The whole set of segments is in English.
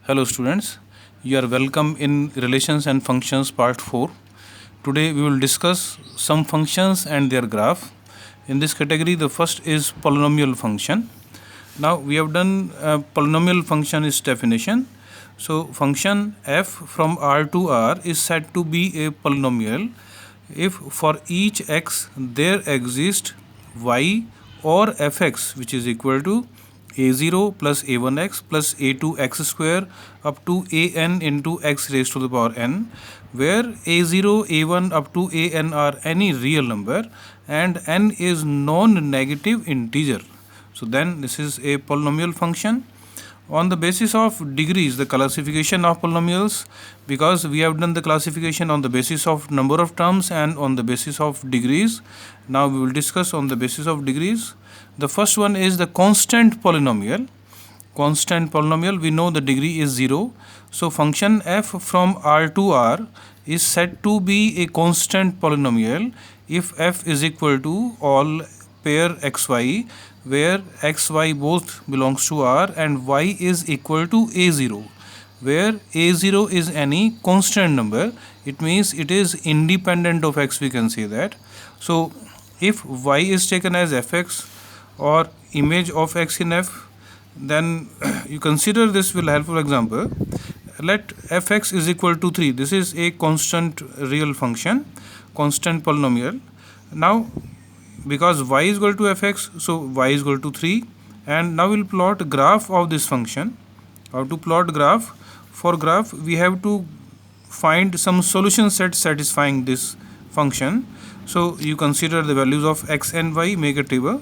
Hello students, you are welcome in Relations and Functions part 4. Today we will discuss some functions and their graph. In this category the first is polynomial function. Now we have done polynomial function is definition. So function f from R to R is said to be a polynomial if for each x there exists y or fx which is equal to a0 plus a1x plus a2x square up to an into x raised to the power n, where a0, a1 up to an are any real number and n is non-negative integer. So then this is a polynomial function. On the basis of degrees, the classification of polynomials, because we have done the classification on the basis of number of terms and on the basis of degrees. Now we will discuss on the basis of degrees. The first one is the constant polynomial. Constant polynomial, we know the degree is 0. So function f from R to R is said to be a constant polynomial if f is equal to all pair xy, where xy both belongs to R and y is equal to a0, where a0 is any constant number. It means it is independent of x, we can say that. So if y is taken as fx or image of x in f, then you consider this will help. For example, let fx is equal to 3. This is a constant real function, constant polynomial. Now because y is equal to fx, so y is equal to 3, and now we'll plot graph of this function. How to plot graph? For graph we have to find some solution set satisfying this function. So you consider the values of x and y, make a table,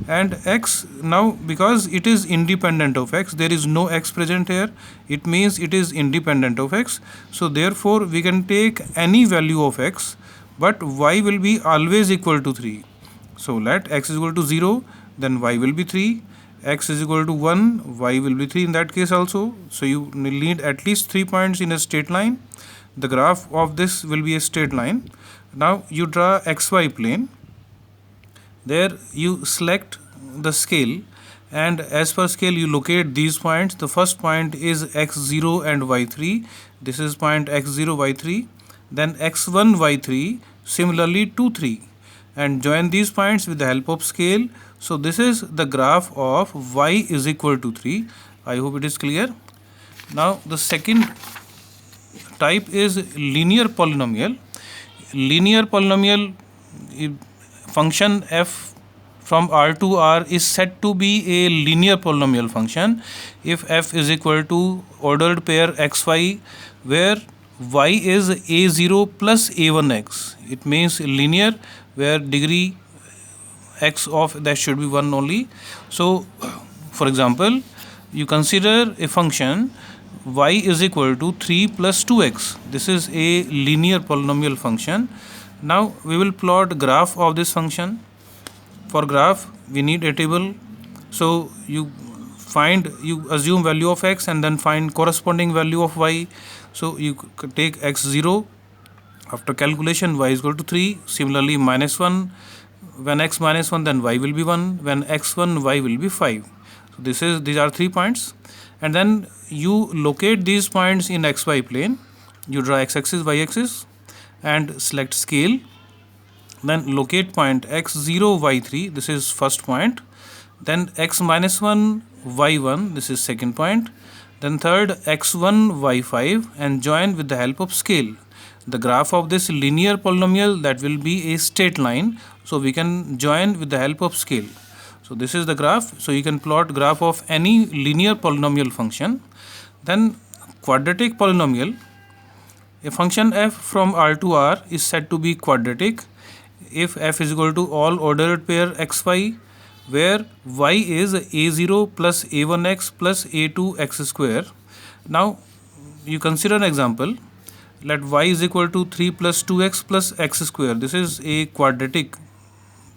and x, now because it is independent of x, there is no x present here, it means it is independent of x. So therefore we can take any value of x, but y will be always equal to 3. So let x is equal to 0, then y will be 3, x is equal to 1, y will be 3 in that case also. So you need at least 3 points in a straight line. The graph of this will be a straight line. Now you draw xy plane. There you select the scale, and as per scale you locate these points. The first point is x0 and y3. This is point x0, y3. Then x1, y3, similarly 2, 3. And join these points with the help of scale. So this is the graph of y is equal to 3. I hope it is clear. Now the second type is linear polynomial. Linear polynomial function f from R to R is said to be a linear polynomial function if f is equal to ordered pair xy, where y is a0 plus a1x. It means linear, where degree x of that should be 1 only. So for example, you consider a function y is equal to 3 plus 2x. This is a linear polynomial function. Now we will plot graph of this function. For graph we need a table. So you assume value of x and then find corresponding value of y. So you take x0. After calculation y is equal to 3. Similarly minus 1. When x minus 1, then y will be 1. When x1, y will be 5. So these are 3 points. And then you locate these points in xy plane. You draw x-axis, y-axis, and select scale. Then locate point x0, y3. This is first point. Then x minus 1, y1. This is second point. Then third x1, y5, and join with the help of scale. The graph of this linear polynomial, that will be a straight line. So we can join with the help of scale. So this is the graph. So you can plot graph of any linear polynomial function. Then quadratic polynomial. A function f from R to R is said to be quadratic if f is equal to all ordered pair xy, where y is a0 plus a1x plus a2x square. Now you consider an example. Let y is equal to 3 plus 2x plus x square. This is a quadratic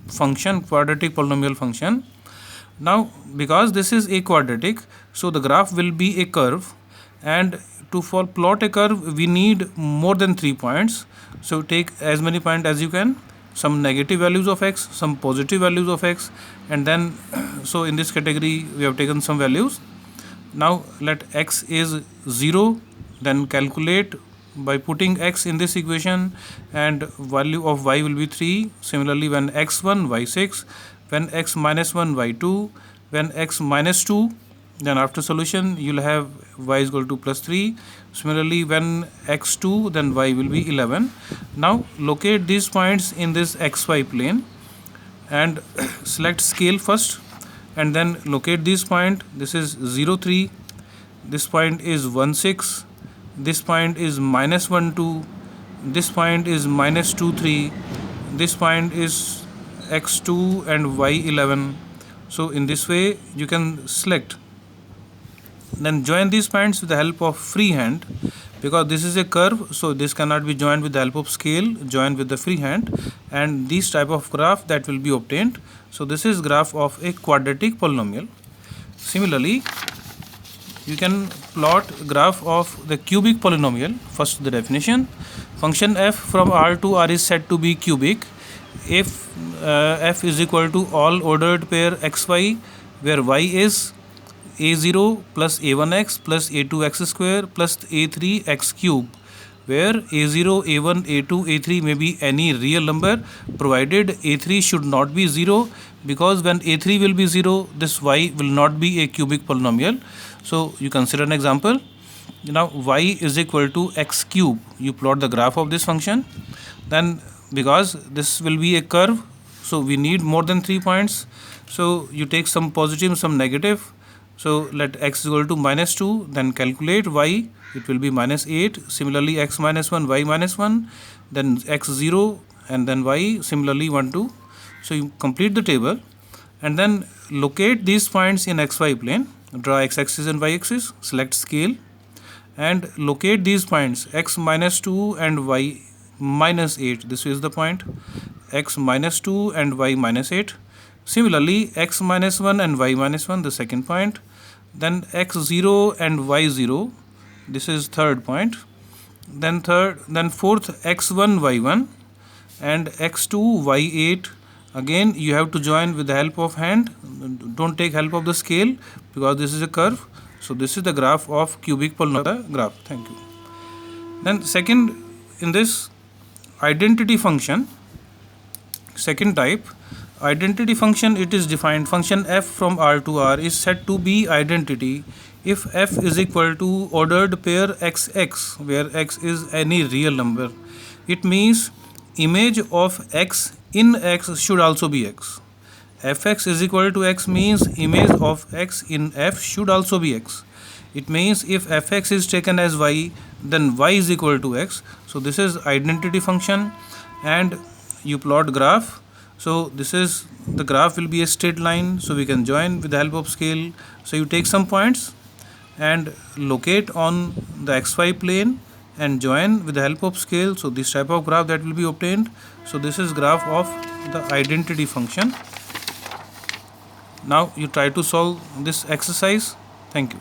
function, quadratic polynomial function. Now because this is a quadratic, so the graph will be a curve, and to plot a curve we need more than 3 points. So take as many points as you can, some negative values of x, some positive values of x, and then so in this category we have taken some values. Now let x is 0, then calculate by putting x in this equation, and value of y will be 3. Similarly, when x1, y6, when x minus 1, y2, when x minus 2, then after solution you'll have y is equal to plus 3. Similarly, when x2, then y will be 11. Now locate these points in this xy plane and select scale first, and then locate this point. This is 0, 3, this point is 1, 6, this point is minus 1, 2, this point is minus 2, 3, this point is x2 and y 11. So in this way you can select, then join these points with the help of freehand, because this is a curve, so this cannot be joined with the help of scale. Join with the freehand, and this type of graph that will be obtained. So this is graph of a quadratic polynomial. Similarly, you can plot graph of the cubic polynomial. First, the definition: function f from R to R is said to be cubic if f is equal to all ordered pair xy, where y is a0 plus a1x plus a2x square plus a3x cube, where a0, a1, a2, a3 may be any real number, provided a3 should not be 0, because when a3 will be 0, this y will not be a cubic polynomial. So you consider an example. Now y is equal to x cube. You plot the graph of this function. Then, because this will be a curve, so we need more than 3 points. So you take some positive, some negative. So let x is equal to minus 2, then calculate y, it will be minus 8. Similarly, x minus 1, y minus 1, then x 0, and then y, similarly 1, 2. So you complete the table, and then locate these points in xy plane. Draw x-axis and y-axis, select scale, and locate these points x minus 2 and y minus 8. This is the point, x minus 2 and y minus 8. Similarly, x minus 1 and y minus 1, the second point. Then x0 and y0, this is third point. Then fourth, x1, y1, and x2, y8. Again, you have to join with the help of hand. Don't take help of the scale, because this is a curve. So this is the graph of cubic polynomial graph. Thank you. Then second, in this identity function, second type, identity function, it is defined: function f from R to R is said to be identity if f is equal to ordered pair xx, where x is any real number. It means image of x in x should also be x. Fx is equal to x means image of x in f should also be x. It means if fx is taken as y, then y is equal to x. So this is identity function, and you plot graph. So this is the graph will be a straight line, so we can join with the help of scale. So you take some points and locate on the xy plane and join with the help of scale. So this type of graph that will be obtained. So this is graph of the identity function. Now you try to solve this exercise. Thank you.